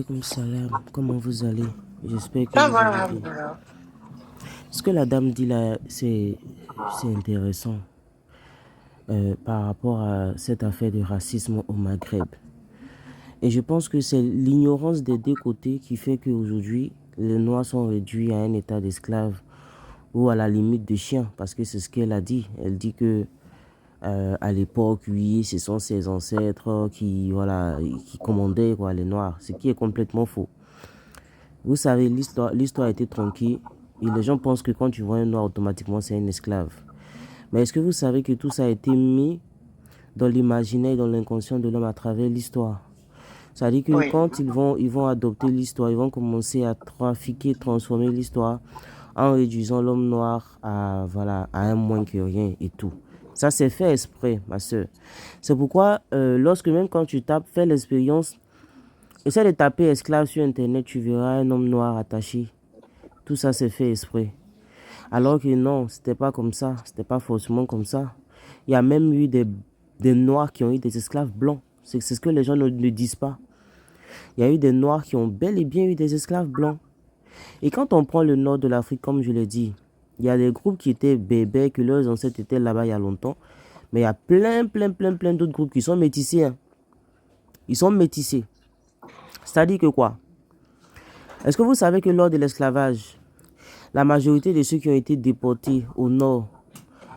Comme salam, comment vous allez? J'espère que Ça vous va, allez bien. alhamdoulilah. Ce que la dame dit là, c'est intéressant par rapport à cette affaire de racisme au Maghreb. Et je pense que c'est l'ignorance des deux côtés qui fait qu'aujourd'hui, les Noirs sont réduits à un état d'esclave ou à la limite de chien, parce que c'est ce qu'elle a dit. Elle dit que à l'époque, oui, ce sont ses ancêtres qui, voilà, qui commandaient quoi, les Noirs, ce qui est complètement faux. Vous savez, l'histoire a été tronquée et les gens pensent que quand tu vois un noir, automatiquement, c'est un esclave. Mais est-ce que vous savez que tout ça a été mis dans l'imaginaire et dans l'inconscient de l'homme à travers l'histoire? Ça dit que Oui. quand ils vont adopter l'histoire, ils vont commencer à trafiquer, transformer l'histoire en réduisant l'homme noir à, voilà, à un moins que rien et tout. Ça, c'est fait exprès, ma soeur. C'est pourquoi, lorsque même quand tu tapes, fais l'expérience, essaie de taper esclave sur Internet, tu verras un homme noir attaché. Tout ça, c'est fait exprès. Alors que non, c'était pas comme ça. C'était pas forcément comme ça. Il y a même eu des noirs qui ont eu des esclaves blancs. C'est ce que les gens ne disent pas. Il y a eu des noirs qui ont bel et bien eu des esclaves blancs. Et quand on prend le nord de l'Afrique, comme je l'ai dit, il y a des groupes qui étaient bébés, que leurs ancêtres étaient là-bas il y a longtemps. Mais il y a plein d'autres groupes qui sont métissés. Hein. Ils sont métissés. C'est-à-dire que quoi? Est-ce que vous savez que lors de l'esclavage, la majorité de ceux qui ont été déportés au nord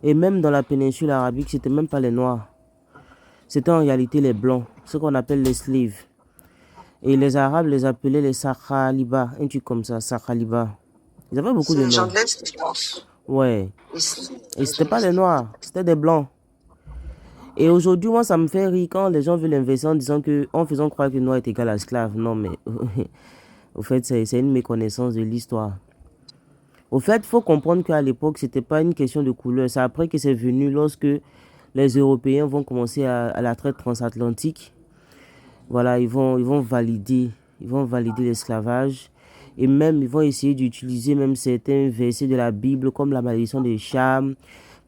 et même dans la péninsule arabique, c'était même pas les noirs. C'était en réalité les blancs, ce qu'on appelle les slaves. Et les arabes les appelaient les sakhaliba, un truc comme ça, sakhaliba. Ils avaient beaucoup C'est de les gens noms. de l'Est, je pense. Ouais. Ici, Et les gens c'était de pas des l'Est. noirs, c'était des blancs. Et aujourd'hui, moi, ça me fait rire quand les gens veulent investir en disant que, en faisant croire que noir est égal à esclave. Non, mais au fait, c'est une méconnaissance de l'histoire. Au fait, il faut comprendre qu'à l'époque, c'était pas une question de couleur. C'est après que c'est venu lorsque les Européens vont commencer à la traite transatlantique. Voilà, ils vont valider l'esclavage. Et même, ils vont essayer d'utiliser même certains versets de la Bible, comme la malédiction des Cham,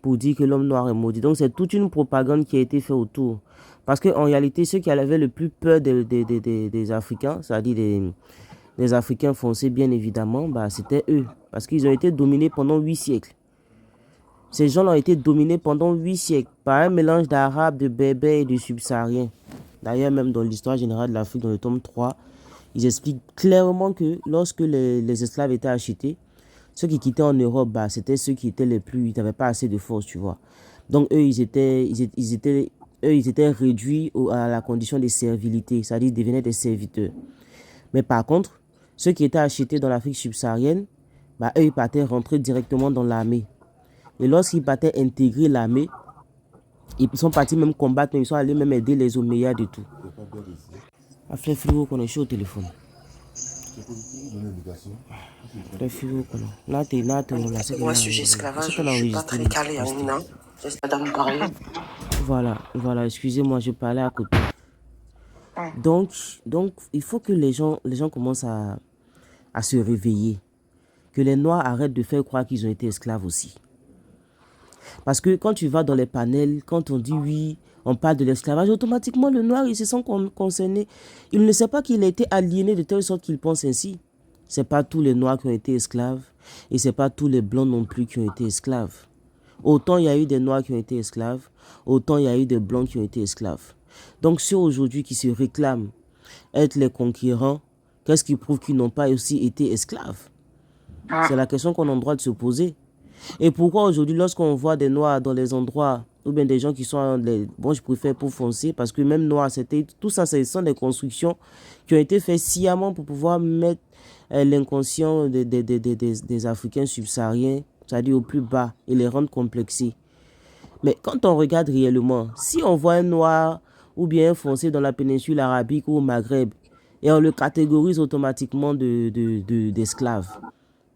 pour dire que l'homme noir est maudit. Donc, c'est toute une propagande qui a été faite autour. Parce qu'en réalité, ceux qui avaient le plus peur des Africains, c'est-à-dire des Africains foncés, bien évidemment, bah, c'était eux. Parce qu'ils ont été dominés pendant 8 siècles. Ces gens ont été dominés pendant 8 siècles par un mélange d'arabes, de berbères et de subsahariens. D'ailleurs, même dans l'histoire générale de l'Afrique, dans le tome 3, ils expliquent clairement que lorsque les esclaves étaient achetés, ceux qui quittaient en Europe, bah, c'était ceux qui étaient les plus... Ils n'avaient pas assez de force, tu vois. Donc, eux, ils étaient réduits à la condition de servilité, c'est-à-dire ils devenaient des serviteurs. Mais par contre, ceux qui étaient achetés dans l'Afrique subsaharienne, bah, eux, ils partaient rentrer directement dans l'armée. Et lorsqu'ils partaient intégrer l'armée, ils sont partis même combattre, ils sont allés même aider les Omeyyades et tout. Frère Frigo, qu'on est chaud au téléphone. Frère Frigo, qu'on est. Là, c'est Moi, qu'on a sujet c'est esclavage, qu'on je a ne suis pas enregistré très là. calée en une, hein. Laisse madame parler. Voilà, excusez-moi, je parlais à côté. Hum. Donc, il faut que les gens commencent à se réveiller. Que les Noirs arrêtent de faire croire qu'ils ont été esclaves aussi. Parce que quand tu vas dans les panels, quand on dit oui, on parle de l'esclavage, automatiquement le noir, il se sent concerné. Il ne sait pas qu'il a été aliéné de telle sorte qu'il pense ainsi. Ce n'est pas tous les noirs qui ont été esclaves et ce n'est pas tous les blancs non plus qui ont été esclaves. Autant il y a eu des noirs qui ont été esclaves, autant il y a eu des blancs qui ont été esclaves. Donc ceux aujourd'hui qui se réclament être les conquérants, qu'est-ce qui prouve qu'ils n'ont pas aussi été esclaves? C'est la question qu'on a le droit de se poser. Et pourquoi aujourd'hui, lorsqu'on voit des noirs dans les endroits, ou bien des gens qui sont, bon, je préfère pour foncer, parce que même noir, tout ça, ce sont des constructions qui ont été faites sciemment pour pouvoir mettre l'inconscient des Africains subsahariens, c'est-à-dire au plus bas, et les rendre complexés. Mais quand on regarde réellement, si on voit un noir ou bien un foncé dans la péninsule arabique ou au Maghreb, et on le catégorise automatiquement d'esclaves,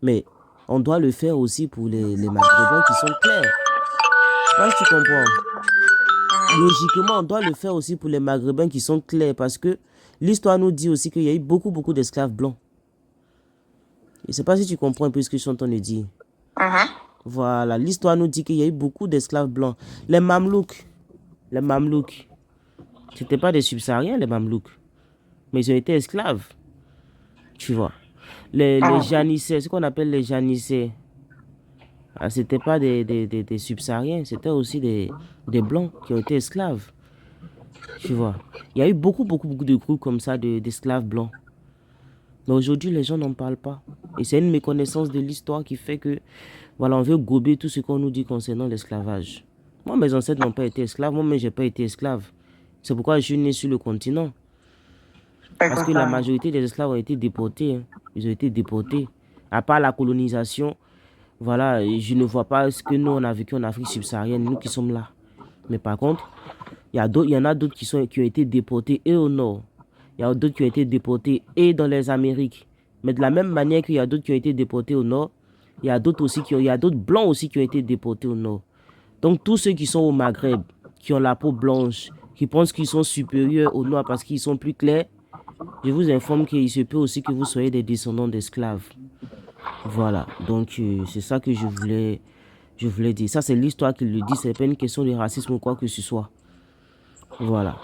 mais on doit le faire aussi pour les Maghrébins qui sont clairs. Je sais pas si tu comprends. Logiquement, on doit le faire aussi pour les Maghrébins qui sont clairs parce que l'histoire nous dit aussi qu'il y a eu beaucoup d'esclaves blancs. Je ne sais pas si tu comprends un peu ce que je suis en train de dire. Voilà, l'histoire nous dit qu'il y a eu beaucoup d'esclaves blancs. Les Mamelouks, ce n'étaient pas des subsahariens, les Mamelouks, mais ils ont été esclaves. Tu vois. Les Ah, Janissaires, ce qu'on appelle les Janissaires, ah, c'était pas des subsahariens, c'était aussi des blancs qui ont été esclaves. Tu vois. Il y a eu beaucoup de groupes comme ça d'esclaves blancs. Mais aujourd'hui, les gens n'en parlent pas. Et c'est une méconnaissance de l'histoire qui fait que, voilà, on veut gober tout ce qu'on nous dit concernant l'esclavage. Moi, mes ancêtres n'ont pas été esclaves. Moi-même, je n'ai pas été esclave. C'est pourquoi je suis né sur le continent. pas Parce comme que la ça. majorité des esclaves ont été déportés, hein. Ils ont été déportés. À part la colonisation, voilà, je ne vois pas ce que nous, on a vécu en Afrique subsaharienne, nous qui sommes là. Mais par contre, il y en a d'autres qui ont été déportés et au nord. Il y a d'autres qui ont été déportés et dans les Amériques. Mais de la même manière qu'il y a d'autres qui ont été déportés au nord, il y a d'autres blancs aussi qui ont été déportés au nord. Donc tous ceux qui sont au Maghreb, qui ont la peau blanche, qui pensent qu'ils sont supérieurs aux noirs parce qu'ils sont plus clairs, je vous informe qu'il se peut aussi que vous soyez des descendants d'esclaves. Voilà, donc c'est ça que je voulais dire. Ça, c'est l'histoire qui le dit, c'est pas une question de racisme ou quoi que ce soit. Voilà.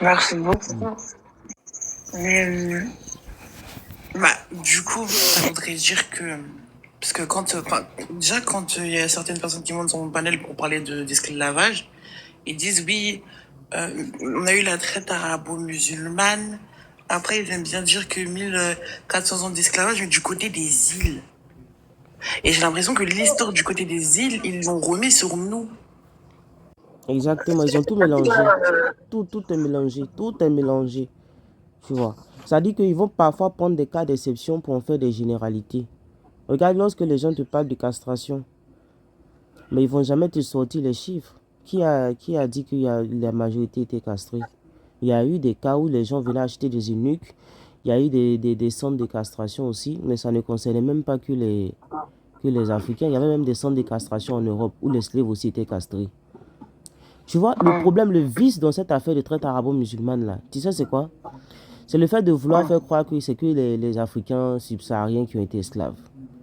Merci beaucoup. Mais, bah, du coup, ça voudrait dire que. Parce que quand. Enfin, déjà, quand il y a certaines personnes qui montent sur mon panel pour parler d'esclavage, ils disent oui, on a eu la traite arabo-musulmane. Après, ils aiment bien dire que 1400 ans d'esclavage, mais du côté des îles. Et j'ai l'impression que l'histoire du côté des îles, ils l'ont remis sur nous. Exactement, ils ont tout mélangé. Tout est mélangé. Tout est mélangé. Tu vois. Ça dit qu'ils vont parfois prendre des cas d'exception pour en faire des généralités. Regarde lorsque les gens te parlent de castration. Mais ils vont jamais te sortir les chiffres. Qui a dit que la majorité était castrée? Il y a eu des cas où les gens venaient acheter des eunuques. Il y a eu des centres de castration aussi, mais ça ne concernait même pas que les Africains. Il y avait même des centres de castration en Europe où les slaves aussi étaient castrés. Tu vois, le problème, le vice dans cette affaire de traite arabo-musulmane là, tu sais c'est quoi? C'est le fait de vouloir faire croire que c'est que les Africains subsahariens qui ont été esclaves.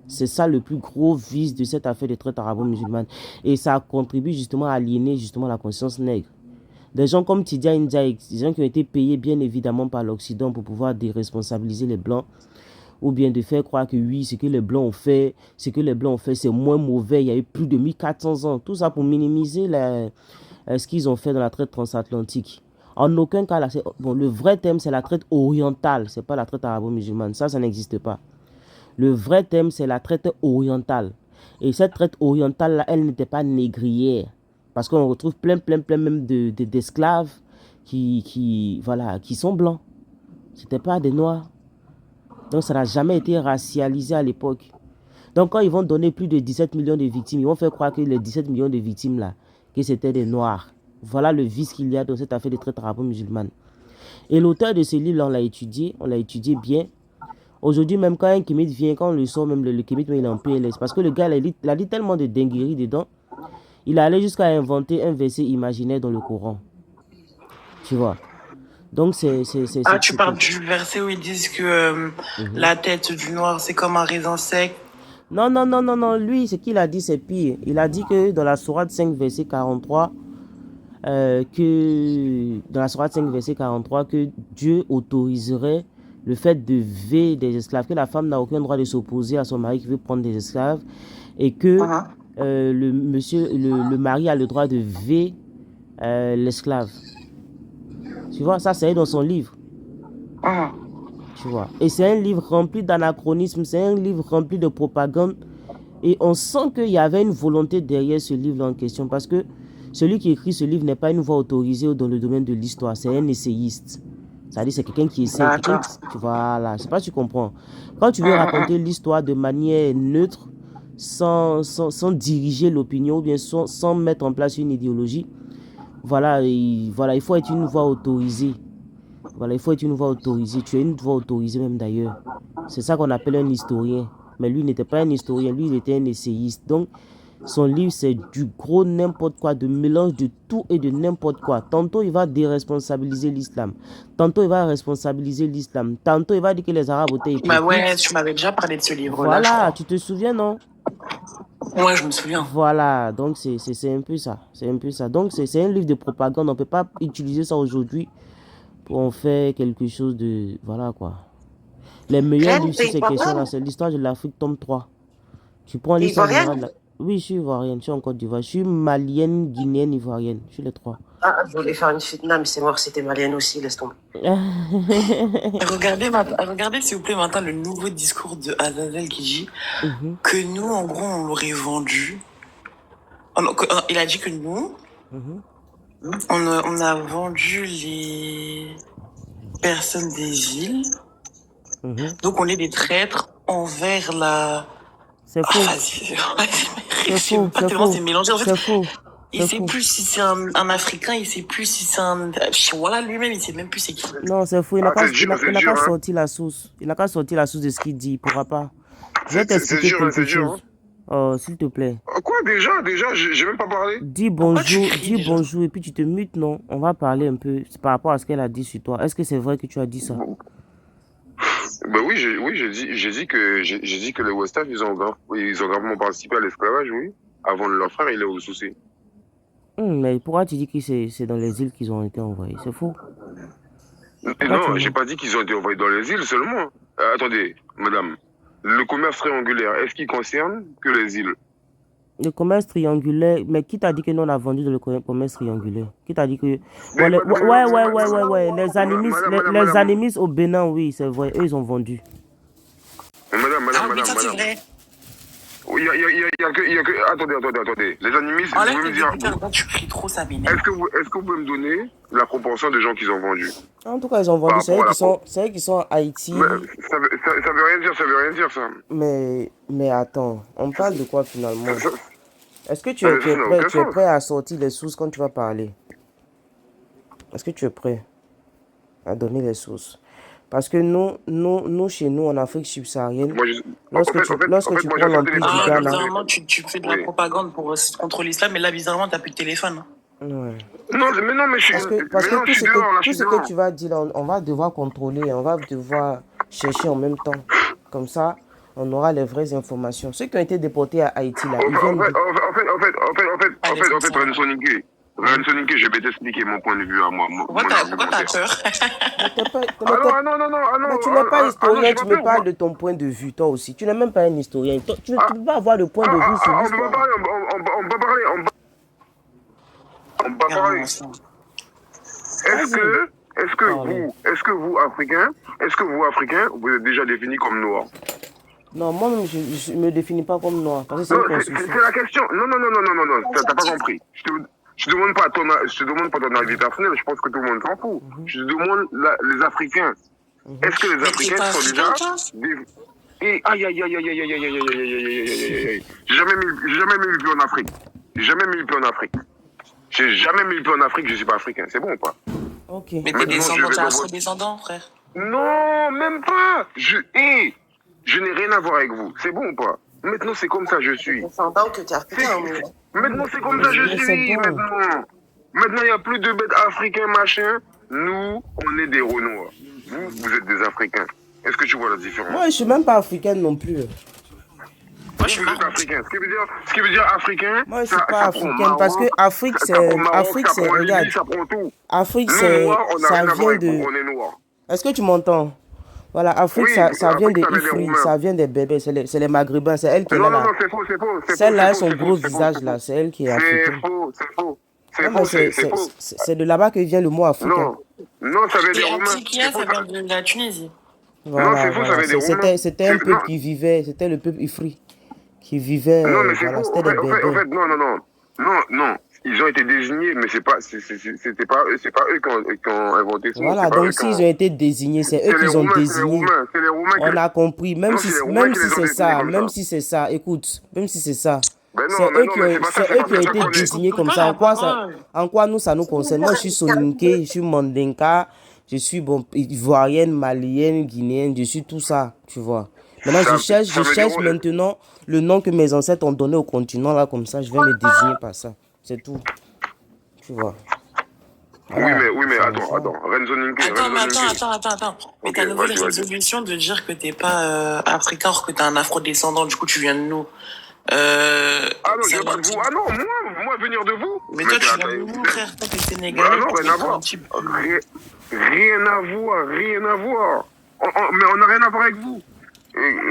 C'est ça le plus gros vice de cette affaire de traite arabo-musulmane. Et ça contribue justement à aliéner justement la conscience nègre. Des gens comme Tidia Ndiaye, des gens qui ont été payés bien évidemment par l'Occident pour pouvoir déresponsabiliser les Blancs, ou bien de faire croire que oui, ce que les Blancs ont fait, c'est moins mauvais, il y a eu plus de 1400 ans. Tout ça pour minimiser ce qu'ils ont fait dans la traite transatlantique. En aucun cas, là, bon, le vrai thème, c'est la traite orientale, c'est pas la traite arabo-musulmane. Ça n'existe pas. Le vrai thème, c'est la traite orientale. Et cette traite orientale-là, elle n'était pas négrière. Parce qu'on retrouve plein même d'esclaves voilà, qui sont blancs. C'était pas des noirs. Donc ça n'a jamais été racialisé à l'époque. Donc quand ils vont donner plus de 17 millions de victimes, ils vont faire croire que les 17 millions de victimes là, que c'était des noirs. Voilà le vice qu'il y a dans cette affaire de traite arabo-musulmane. Et l'auteur de ce livre, on l'a étudié bien. Aujourd'hui, même quand un kémite vient, quand on le sort, même le kémite, il est en PLS. Parce que le gars, il a dit tellement de dingueries dedans. Il est allé jusqu'à inventer un verset imaginaire dans le Coran. Tu vois. Donc, Ah, tu parles c'est- du verset où ils disent que Mhm. la tête du noir, c'est comme un raisin sec. Non. Lui, ce qu'il a dit, c'est pire. Il a dit que dans la Sourate 5, verset 43, que Dieu autoriserait le fait de vivre des esclaves, que la femme n'a aucun droit de s'opposer à son mari qui veut prendre des esclaves, et que le mari a le droit de vivre l'esclave. Tu vois, ça c'est dans son livre. Tu vois. Et c'est un livre rempli d'anachronismes, c'est un livre rempli de propagande. Et on sent qu'il y avait une volonté derrière ce livre en question. Parce que celui qui écrit ce livre n'est pas une voix autorisée dans le domaine de l'histoire. C'est un essayiste. C'est-à-dire c'est quelqu'un qui essaie. D'accord. Voilà, je sais pas si tu comprends. Quand tu veux raconter l'histoire de manière neutre, sans diriger l'opinion, ou bien sans mettre en place une idéologie, voilà, il faut être une voix autorisée. Voilà, il faut être une voix autorisée. Tu es une voix autorisée même d'ailleurs. C'est ça qu'on appelle un historien. Mais lui n'était pas un historien, lui il était un essayiste. Donc son livre c'est du gros n'importe quoi, de mélange de tout et de n'importe quoi. Tantôt il va déresponsabiliser l'islam, tantôt il va responsabiliser l'islam, tantôt il va dire que les Arabes étaient Bah ouais, hypocrites. tu m'avais déjà parlé de ce livre-là, je Voilà, crois. tu te souviens non? Ouais, je me souviens. Voilà, donc c'est un peu ça. C'est un peu ça. Donc c'est un livre de propagande. On ne peut pas utiliser ça aujourd'hui pour en faire quelque chose de... Voilà quoi. Les meilleurs livres T'es sur ces questions-là, ivoirienne? c'est l'histoire de l'Afrique, tome 3. Tu prends T'es l'histoire générale ivoirienne? de la... Oui, je suis ivoirienne, je suis en Côte d'Ivoire. Je suis malienne, guinéenne, ivoirienne. Je suis les trois. Ah, je voulais faire une fitna, mais c'est mort, c'était malienne aussi, laisse tomber. Regardez s'il vous plaît maintenant le nouveau discours de Azazel qui dit que nous, en gros, on l'aurait vendu. Il a dit que nous, on a vendu les personnes des îles. Donc on est des traîtres envers la... C'est faux. Je sais pas tellement c'est mélangé. En fait, C'est faux. il sait plus si c'est un Africain, il sait plus si c'est un... Voilà, lui-même, il sait même plus c'est qui. Non, c'est faux. Il n'a qu'à sortir la source. Il n'a qu'à sortir la source de ce qu'il dit. Il ne pourra pas. Je vais t'expliquer quelque chose. Oh, s'il te plaît. Quoi, déjà, j'ai même pas parlé. Dis bonjour et puis tu te mutes, non? On va parler un peu par rapport à ce qu'elle a dit sur toi. Est-ce que c'est vrai que tu as dit ça? Ben oui, j'ai dit que les West Ham, ils ont gravement participé à l'esclavage, oui. Avant leur frère, il est au souci. Mais pourquoi tu dis que c'est dans les îles qu'ils ont été envoyés? C'est faux. Non, j'ai pas dit qu'ils ont été envoyés dans les îles seulement. Attendez, madame. Le commerce triangulaire, est-ce qu'il concerne que les îles? Le commerce triangulaire, mais qui t'a dit que nous on a vendu dans le commerce triangulaire? Qui t'a dit que... Ouais, les animistes au Bénin, oui, c'est vrai, eux ils ont vendu. Madame. C'est vrai. Il y a que... Attendez. Les animistes, vous pouvez me dire... Tu cries trop, ça m'énerve. Est-ce que vous pouvez me donner la proportion des gens qu'ils ont vendus? En tout cas, ils ont vendu. C'est eux qui sont à Haïti. Mais ça veut rien dire, ça. Mais attends, on parle de quoi finalement? Est-ce que tu es prêt à sortir les sources quand tu vas parler? Est-ce que tu es prêt à donner les sources? Parce que nous chez nous, en Afrique subsaharienne, lorsque tu prends l'empire du Ghana... Bizarrement, tu fais de la propagande contre l'islam, mais là, bizarrement, t'as plus de téléphone. Ouais. Non, mais je suis... Parce que tout ce que tu vas dire, là, on va devoir contrôler, on va devoir chercher en même temps. Comme ça, on aura les vraies informations. Ceux qui ont été déportés à Haïti, là, ils viennent... En fait, Rensoninke, je vais t'expliquer mon point de vue à moi. Pourquoi t'as peur? Mais tu n'es pas historien, tu me parles de ton point de vue, toi aussi. Tu n'es même pas un historien. Tu ne peux pas avoir le point de vue sur l'histoire. On peut parler. Est-ce que vous, Africains, vous êtes déjà définis comme noirs? Non, moi-même, je ne me définis pas comme noir. Parce que c'est la question. Non, t'as pas compris. Je te demande pas ton avis personnel, je pense que tout le monde s'en fout. Je te demande les Africains. Est-ce que les Africains sont déjà... Aïe. J'ai jamais mis le pied en Afrique. J'ai jamais mis le pied en Afrique, je suis pas africain. C'est bon ou pas? Ok. Mais t'es descendant, frère. Non, même pas. Je n'ai rien à voir avec vous. C'est bon ou pas? Maintenant, c'est comme ça je suis. Descendant que tu es africain, Maintenant, c'est comme ça je suis. Maintenant, il n'y a plus de bêtes africains, machin. Nous, on est des Renois. Vous êtes des Africains. Est-ce que tu vois la différence? Moi, je suis même pas africaine non plus. Moi, je suis africain. Ce qui veut dire africain. Moi, je suis pas africaine parce que Afrique, c'est regarde. Afrique, c'est ça vient de. Est-ce que tu m'entends? Voilà, Afrique, ça vient des Ifri, ça vient des bébés, c'est les Maghrébins, c'est elle qui est là. Non, c'est faux. Celle-là, son gros visage là, c'est elle qui est africaine. C'est faux. C'est de là-bas que vient le mot africain. Non, ça veut dire roumain. Ça vient de la Tunisie. Voilà, non, c'est faux, ça veut dire roumain. C'était un peuple qui vivait, c'était le peuple Ifri qui vivait. Non, mais c'est voilà, faux. C'était des bébés. En fait, non. Ils ont été désignés, mais c'est pas eux qui ont inventé ça. Voilà, donc s'ils ont été désignés, c'est eux qui ont désigné. C'est les Roumains. On a compris, même si c'est ça, écoute, même si c'est ça. C'est eux qui ont été désignés comme ça. En quoi nous, ça nous concerne? Moi, je suis Soninké, je suis Mandinka, je suis ivoirienne, malienne, guinéenne, je suis tout ça, tu vois. Maintenant, je cherche maintenant le nom que mes ancêtres ont donné au continent, là, comme ça, je vais me désigner par ça. C'est tout. Tu vois. Voilà. Oui, mais attends. Attends. Mais ta nouvelle résolution de dire que t'es pas africain, or que t'es un afro-descendant, du coup, tu viens de nous. Non, je viens pas de vous. Moi, venir de vous. Mais toi, tu viens de nous, frère. Toi, t'es sénégalais. Non, rien à voir. Rien à voir. Mais on n'a rien à voir avec vous.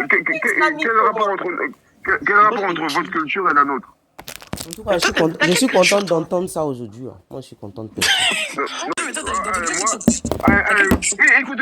Quel rapport entre votre culture et la nôtre? En tout cas, je suis contente d'entendre ça aujourd'hui. Moi, je suis contente de ça. Non, mais toi, t'as des Moi, cultures qui sont. écoute,